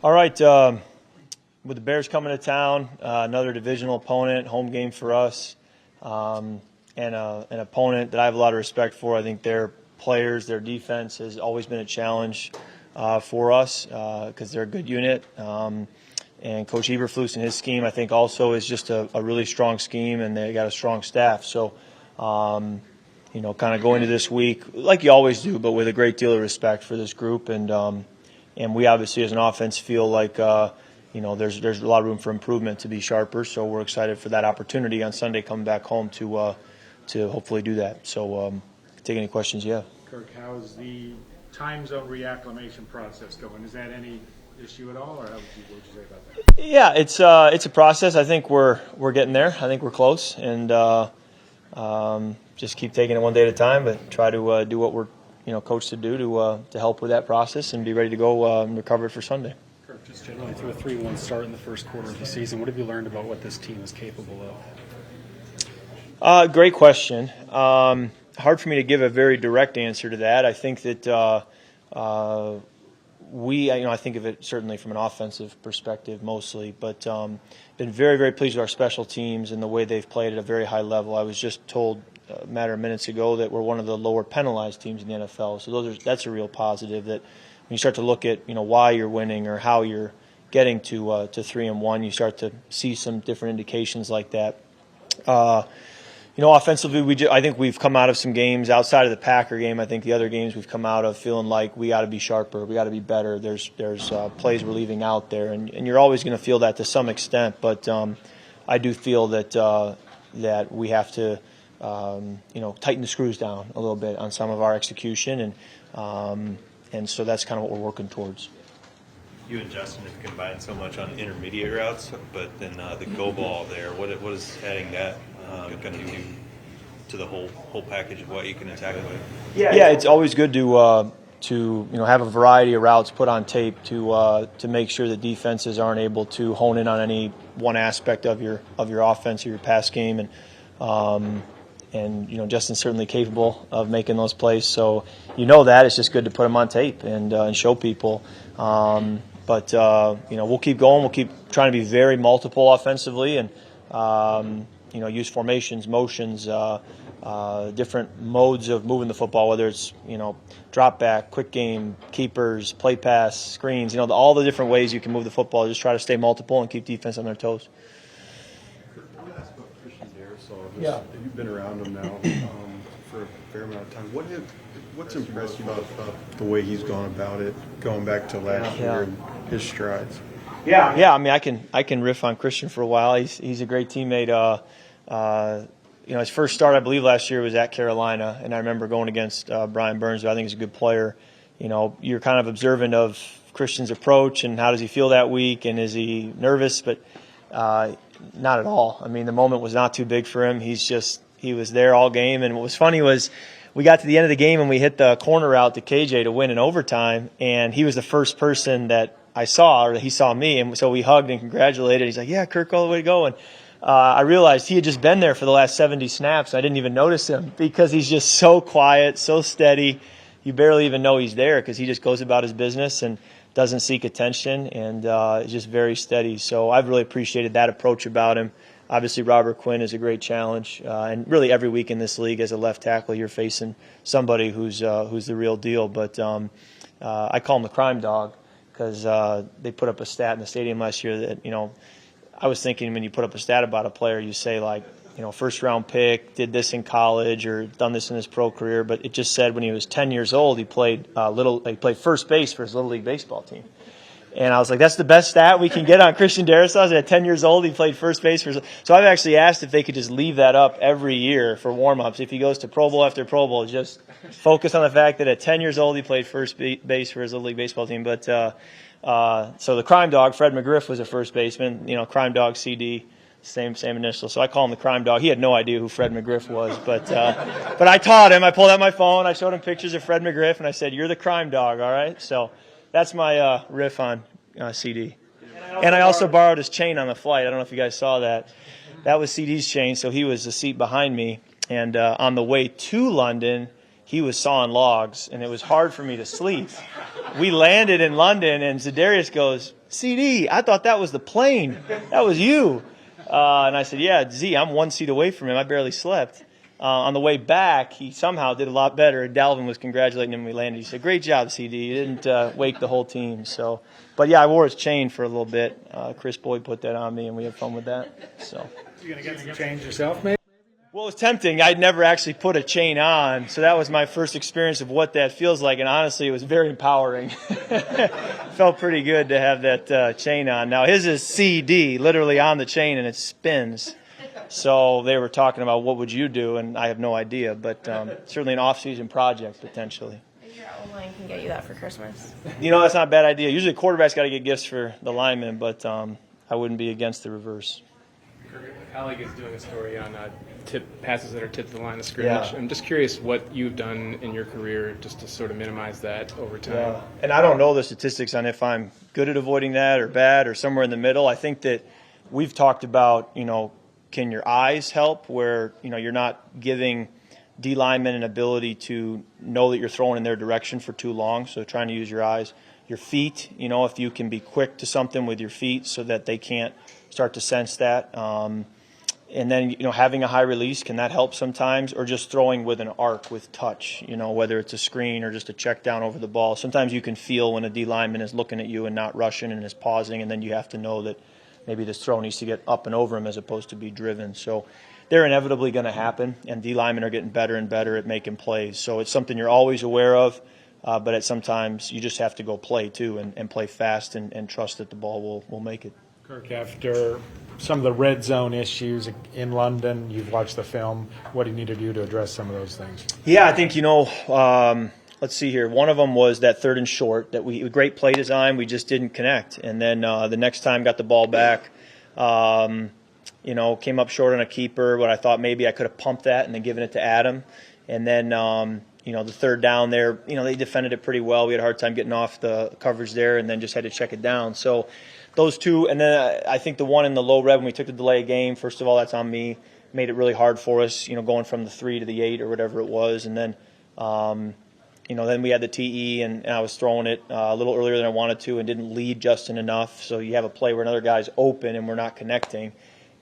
All right, with the Bears coming to town, another divisional opponent, home game for us, and an opponent that I have a lot of respect for. I think their players, their defense has always been a challenge for us because they're a good unit. And Coach Eberflus and his scheme, I think, also is just a really strong scheme, and they got a strong staff. So, kind of going to this week, like you always do, but with a great deal of respect for this group. And we obviously, as an offense, feel like there's a lot of room for improvement to be sharper. So we're excited for that opportunity on Sunday coming back home to hopefully do that. So take any questions you have. Kirk, how's the time zone reacclimation process going? Is that any issue at all, or what would you say about that? Yeah, it's a process. I think we're getting there. I think we're close, and just keep taking it one day at a time, but try to do what we're coached to do to help with that process and be ready to go and recover it for Sunday. Kirk, just generally through a 3-1 start in the first quarter of the season, what have you learned about what this team is capable of? Great question. Hard for me to give a very direct answer to that. I think that I think of it certainly from an offensive perspective mostly, but been very, very pleased with our special teams and the way they've played at a very high level. I was just told a matter of minutes ago that we're one of the lower penalized teams in the NFL. So that's a real positive. That when you start to look at why you're winning or how you're getting to 3-1, you start to see some different indications like that. Offensively, I think we've come out of some games outside of the Packer game. I think the other games we've come out of feeling like we got to be sharper, we got to be better. There's plays we're leaving out there, and you're always going to feel that to some extent. But I do feel that we have to tighten the screws down a little bit on some of our execution, and so that's kind of what we're working towards. You and Justin have combined so much on intermediate routes, but then the go ball there, what is adding that going to do to the whole package of what you can attack with? Yeah, it's always good to have a variety of routes put on tape to make sure that defenses aren't able to hone in on any one aspect of your offense or your pass game, and Justin's certainly capable of making those plays. So that it's just good to put them on tape and show people. But we'll keep going. We'll keep trying to be very multiple offensively and use formations, motions, different modes of moving the football, whether it's drop back, quick game, keepers, play pass, screens. All the different ways you can move the football. Just try to stay multiple and keep defense on their toes. Yeah, you've been around him now for a fair amount of time. What's impressed you about the way he's gone about it, going back to last year and his strides? Yeah. I mean, I can riff on Christian for a while. He's a great teammate. His first start, I believe, last year was at Carolina, and I remember going against Brian Burns, who I think is a good player. You're kind of observant of Christian's approach and how does he feel that week, and is he nervous? But not at all. I mean, the moment was not too big for him. He was there all game. And what was funny was we got to the end of the game and we hit the corner route to KJ to win in overtime, and he was the first person that I saw, or he saw me, and so we hugged and congratulated. He's like, "Yeah, Kirk, all the way to go." And I realized he had just been there for the last 70 snaps. I didn't even notice him because he's just so quiet, so steady. You barely even know he's there because he just goes about his business and doesn't seek attention, and is just very steady. So I've really appreciated that approach about him. Obviously, Robert Quinn is a great challenge, and really every week in this league as a left tackle, you're facing somebody who's the real deal. But I call him the crime dog because they put up a stat in the stadium last year that I was thinking when you put up a stat about a player, you say like first round pick, did this in college or done this in his pro career, but it just said when he was 10 years old, he played first base for his Little League baseball team. And I was like, that's the best stat we can get on Christian Darrisaw. At 10 years old, he played first base for his. So I've actually asked if they could just leave that up every year for warm-ups. If he goes to Pro Bowl after Pro Bowl, just focus on the fact that at 10 years old, he played first base for his Little League baseball team. But so the crime dog, Fred McGriff, was a first baseman. Crime dog CD, same initial. So I call him the crime dog. He had no idea who Fred McGriff was, but I taught him. I pulled out my phone. I showed him pictures of Fred McGriff, and I said, "You're the crime dog, all right?" So that's my riff on CD. And I also borrowed his chain on the flight. I don't know if you guys saw that. That was CD's chain, so he was the seat behind me. And on the way to London, he was sawing logs, and it was hard for me to sleep. We landed in London, and Za'Darius goes, CD, I thought that was the plane. That was you. And I said, yeah, Z, I'm 1 seat away from him. I barely slept. On the way back, he somehow did a lot better. Dalvin was congratulating him when we landed. He said, great job, CD. You didn't wake the whole team. So, but, yeah, I wore his chain for a little bit. Chris Boyd put that on me, and we had fun with that. So. You going to get some change yourself, maybe? Well, it was tempting. I'd never actually put a chain on, so that was my first experience of what that feels like, and honestly, it was very empowering. Felt pretty good to have that chain on. Now, his is CD, literally on the chain, and it spins. So they were talking about what would you do, and I have no idea, but certainly an off-season project potentially. Your O-line can get you that for Christmas. You know, that's not a bad idea. Usually quarterback's got to get gifts for the linemen, but I wouldn't be against the reverse. A colleague is doing a story on passes that are tipped to the line of scrimmage. Yeah. I'm just curious what you've done in your career just to sort of minimize that over time. Yeah. And I don't know the statistics on if I'm good at avoiding that or bad or somewhere in the middle. I think that we've talked about, you know, can your eyes help where, you know, you're not giving D linemen an ability to know that you're throwing in their direction for too long, so trying to use your eyes. Your feet, you know, if you can be quick to something with your feet so that they can't start to sense that. And then, you know, having a high release, can that help sometimes? Or just throwing with an arc, with touch, you know, whether it's a screen or just a check down over the ball. Sometimes you can feel when a D lineman is looking at you and not rushing and is pausing, and then you have to know that maybe this throw needs to get up and over him as opposed to be driven. So they're inevitably going to happen, and D linemen are getting better and better at making plays. So it's something you're always aware of, but at sometimes you just have to go play too and play fast and trust that the ball will make it. Kirk, after some of the red zone issues in London, you've watched the film. What do you need to do to address some of those things? Yeah, I think, you know, let's see here. One of them was that 3rd and short, that we great play design, we just didn't connect. And then the next time got the ball back, you know, came up short on a keeper, but I thought maybe I could have pumped that and then given it to Adam. And then, you know, the 3rd down there, you know, they defended it pretty well. We had a hard time getting off the coverage there and then just had to check it down. So those two, and then I think the one in the low red when we took the delay game, first of all, that's on me. Made it really hard for us, you know, going from the 3 to the 8 or whatever it was. And then, you know, then we had the TE, and I was throwing it a little earlier than I wanted to and didn't lead Justin enough. So you have a play where another guy's open and we're not connecting.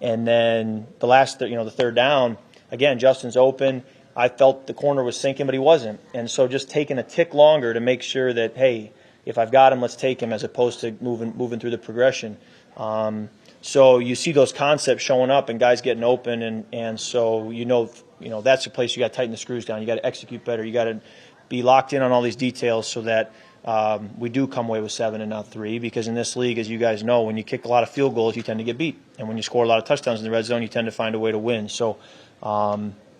And then the last, you know, the 3rd down, again, Justin's open. I felt the corner was sinking, but he wasn't. And so just taking a tick longer to make sure that, hey, if I've got him, let's take him, as opposed to moving through the progression. So you see those concepts showing up and guys getting open, and so you know that's a place you got to tighten the screws down. You got to execute better. You got to be locked in on all these details so that we do come away with 7 and not 3. Because in this league, as you guys know, when you kick a lot of field goals, you tend to get beat, and when you score a lot of touchdowns in the red zone, you tend to find a way to win. So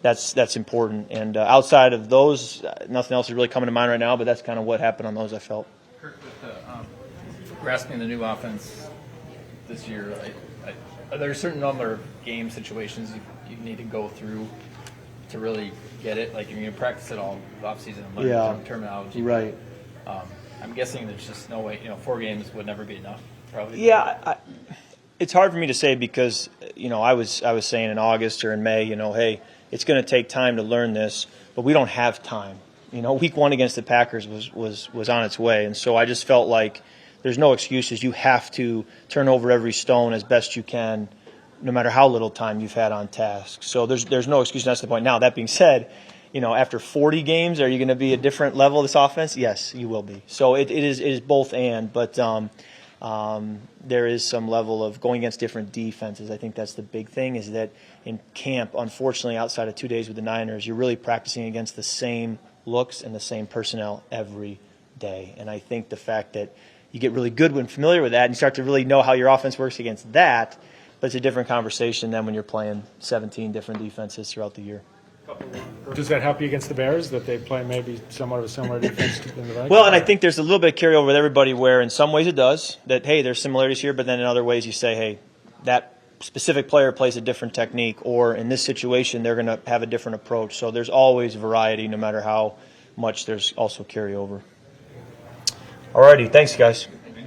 that's important. And outside of those, nothing else is really coming to mind right now. But that's kind of what happened on those, I felt. Kirk, with grasping the new offense this year, are there a certain number of game situations you need to go through to really get it? Like, you practice it all off-season and learn terminology. Right. I'm guessing there's just no way, 4 games would never be enough, probably. Yeah, it's hard for me to say because, you know, I was saying in August or in May, you know, hey, it's going to take time to learn this, but we don't have time. You know, week 1 against the Packers was on its way, and so I just felt like there's no excuses. You have to turn over every stone as best you can, no matter how little time you've had on task. So there's no excuse. That's the point. Now, that being said, you know, after 40 games, are you going to be a different level of this offense? Yes, you will be. So it is both and, but there is some level of going against different defenses. I think that's the big thing, is that in camp, unfortunately, outside of 2 days with the Niners, you're really practicing against the same looks and the same personnel every day. And I think the fact that you get really good when familiar with that and you start to really know how your offense works against that, but it's a different conversation than when you're playing 17 different defenses throughout the year. Does that help you against the Bears, that they play maybe somewhat of a similar defense to the Vikings? Well, and I think there's a little bit of carryover with everybody where in some ways it does, that, hey, there's similarities here, but then in other ways you say, hey, that specific player plays a different technique, or in this situation they're going to have a different approach. So there's always variety, no matter how much there's also carryover. All righty, thanks, guys.